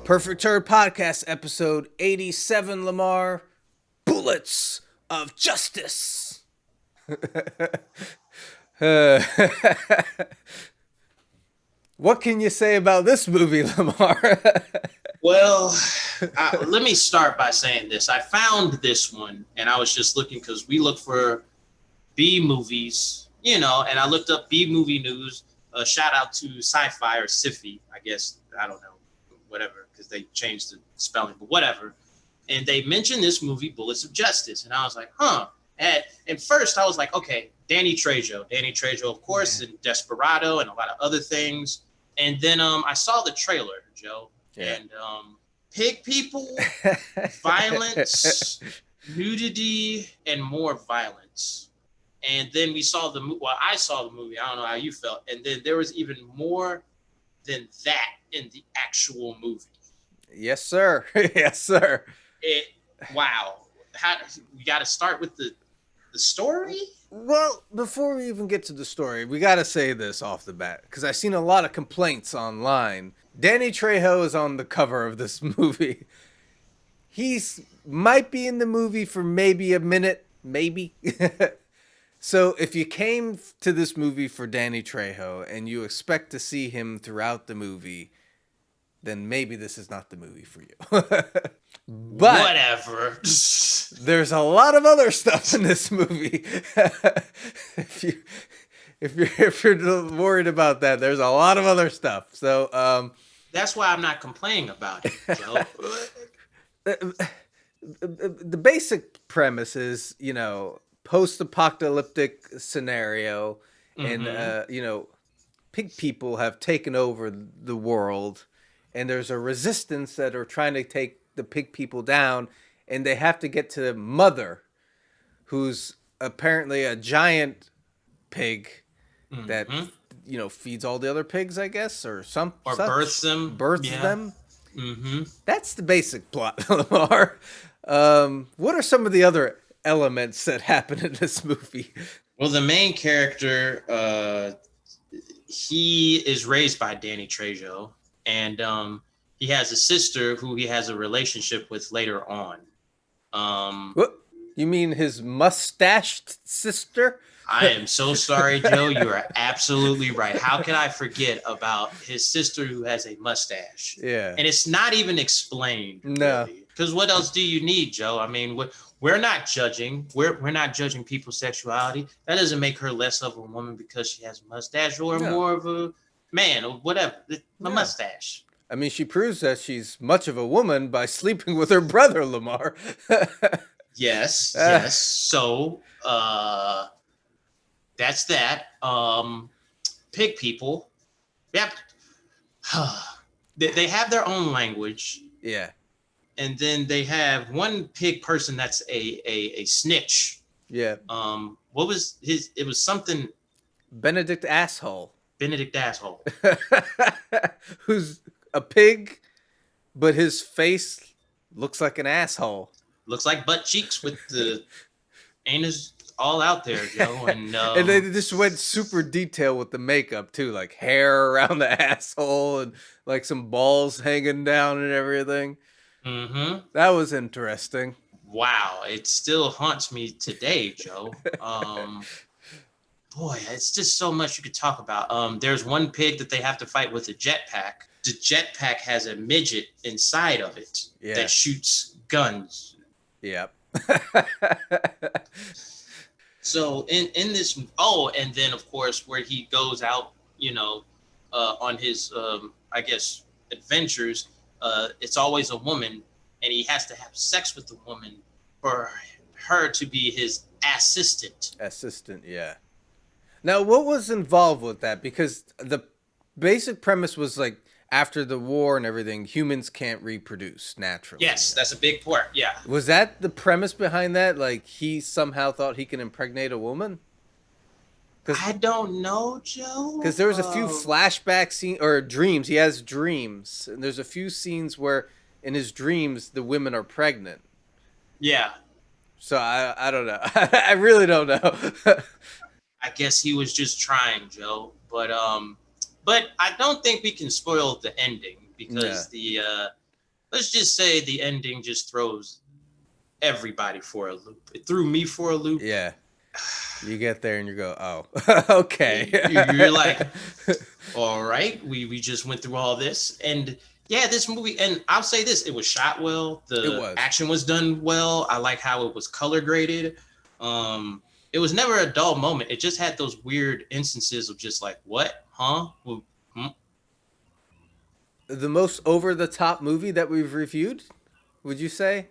Perfect Turd Podcast, episode 87, Lamar. Bullets of Justice. Uh, what can you say about this movie, Lamar? Well, let me start by saying this. I found this one, and I was just looking because we look for B movies, and I looked up B movie news. Shout out to sci-fi or sci-fi, I guess. I don't know, whatever, because they changed the spelling, but whatever. And they mentioned this movie, Bullets of Justice, and I was like, huh. And first, I was like, okay, Danny Trejo, of course, and Desperado, and a lot of other things. And then I saw the trailer, Joe. Yeah. And pig people, violence, nudity, and more violence. And then we saw the movie. Well, I saw the movie. I don't know how you felt. And then there was even more than that in the actual movie. Yes, sir. Yes, sir. Wow. We got to start with the story? Well, before we even get to the story, we got to say this off the bat, because I've seen a lot of complaints online. Danny Trejo is on the cover of this movie. He's might be in the movie for maybe a minute, maybe. So if you came to this movie for Danny Trejo and you expect to see him throughout the movie, then maybe this is not the movie for you. But whatever. There's a lot of other stuff in this movie. If you're worried about that, there's a lot of other stuff. So that's why I'm not complaining about it, Joe. The basic premise is, post-apocalyptic scenario, and pig people have taken over the world, and there's a resistance that are trying to take the pig people down, and they have to get to Mother, who's apparently a giant pig that feeds all the other pigs, I guess, or births them. Births them. Mm-hmm. That's the basic plot, Lamar. What are some of the other elements that happen in this movie? Well, the main character, he is raised by Danny Trejo, and he has a sister who he has a relationship with later on. What? You mean his mustached sister? I am so sorry, Joe. You are absolutely right. How can I forget about his sister who has a mustache? Yeah. And it's not even explained. No. Because what else do you need, Joe? I mean, we're not judging. We're not judging people's sexuality. That doesn't make her less of a woman because she has a mustache or more of a man or whatever. A mustache. I mean, she proves that she's much of a woman by sleeping with her brother, Lamar. Yes. So, that's that. Pig people. Yep. They have their own language. Yeah. And then they have one pig person that's a snitch. Yeah. What was his? It was something. Benedict Asshole. Who's a pig, but his face looks like an asshole. Looks like butt cheeks with the anus all out there, Joe. And they just went super detailed with the makeup too, like hair around the asshole and like some balls hanging down and everything. Mm-hmm. That was interesting. Wow, it still haunts me today, Joe. Boy, it's just so much you could talk about. There's one pig that they have to fight with a jetpack. The jetpack has a midget inside of it that shoots guns. Yep. So in this, and then of course where he goes out, on his I guess adventures, it's always a woman, and he has to have sex with the woman for her to be his assistant. Yeah. Now, what was involved with that? Because the basic premise was like, after the war and everything, humans can't reproduce naturally. Yes, that's a big part. Yeah. Was that the premise behind that? Like, he somehow thought he can impregnate a woman? I don't know, Joe. Because there was a few flashback scenes, or dreams. He has dreams. And there's a few scenes where, in his dreams, the women are pregnant. Yeah. So, I don't know. I really don't know. I guess he was just trying, Joe. But I don't think we can spoil the ending because let's just say the ending just throws everybody for a loop. It threw me for a loop. Yeah. You get there and you go, oh, okay. You're like, all right, we just went through all this. And yeah, this movie, and I'll say this, it was shot well. It The was. action was done well. I like how it was color graded. It was never a dull moment. It just had those weird instances of just like, what? Huh? Well, The most over the top movie that we've reviewed, would you say?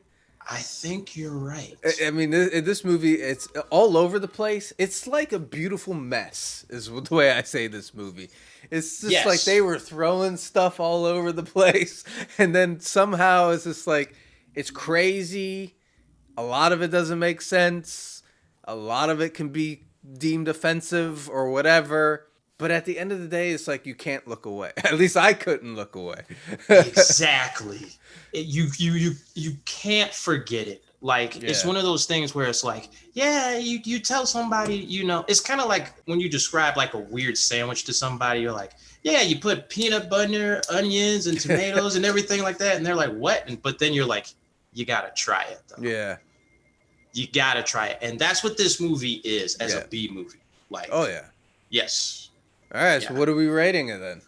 I think you're right. I mean, this movie, it's all over the place. It's like a beautiful mess, is the way I say this movie. It's just like Yes. they were throwing stuff all over the place, and then somehow it's just like it's crazy. A lot of it doesn't make sense. A lot of it can be deemed offensive or whatever. But at the end of the day, it's like you can't look away. At least I couldn't look away. Exactly. You can't forget it. Like it's Yeah. one of those things where it's like, yeah, you tell somebody, it's kind of like when you describe like a weird sandwich to somebody, you're like, yeah, you put peanut butter, onions, and tomatoes and everything like that, and they're like, what? But then you're like, you gotta try it though. Yeah. You gotta try it, and that's what this movie is as Yeah. a B movie. Like, Oh, yeah. yes. All right. So Yeah. what are we rating it then?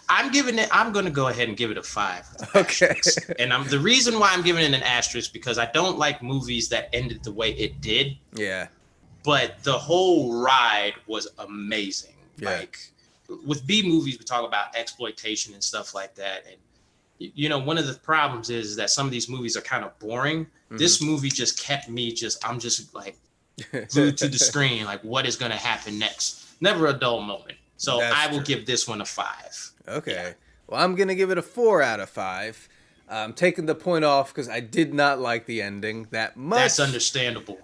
I'm going to go ahead and give it a 5. Okay. And the reason why I'm giving it an asterisk because I don't like movies that ended the way it did. Yeah. But the whole ride was amazing. Yeah. Like with B movies, we talk about exploitation and stuff like that. And one of the problems is that some of these movies are kind of boring. Mm-hmm. This movie just kept me I'm just like glued to the screen. Like what is going to happen next? Never a dull moment. So I will give this one a 5. Okay. Yeah. Well, I'm going to give it a 4 out of 5. I'm taking the point off because I did not like the ending that much. That's understandable.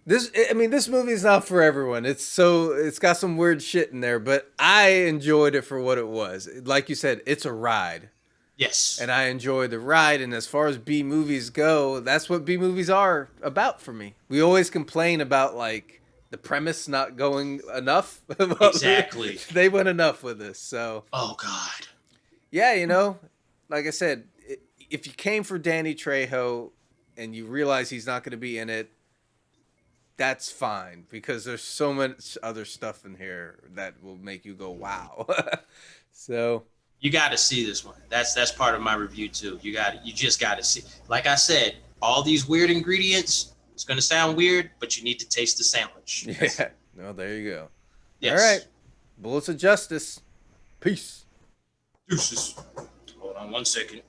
This movie is not for everyone. It's got some weird shit in there, but I enjoyed it for what it was. Like you said, it's a ride. Yes. And I enjoyed the ride. And as far as B movies go, that's what B movies are about for me. We always complain about like the premise not going enough. Exactly. They went enough with this. So. Oh God. Yeah, like I said, if you came for Danny Trejo and you realize he's not going to be in it, that's fine because there's so much other stuff in here that will make you go, wow. So you got to see this one. That's part of my review too. You just got to see. Like I said, all these weird ingredients. It's going to sound weird, but you need to taste the sandwich. Yeah. No, there you go. Yes. All right. Bullets of Justice. Peace. Deuces. Hold on 1 second.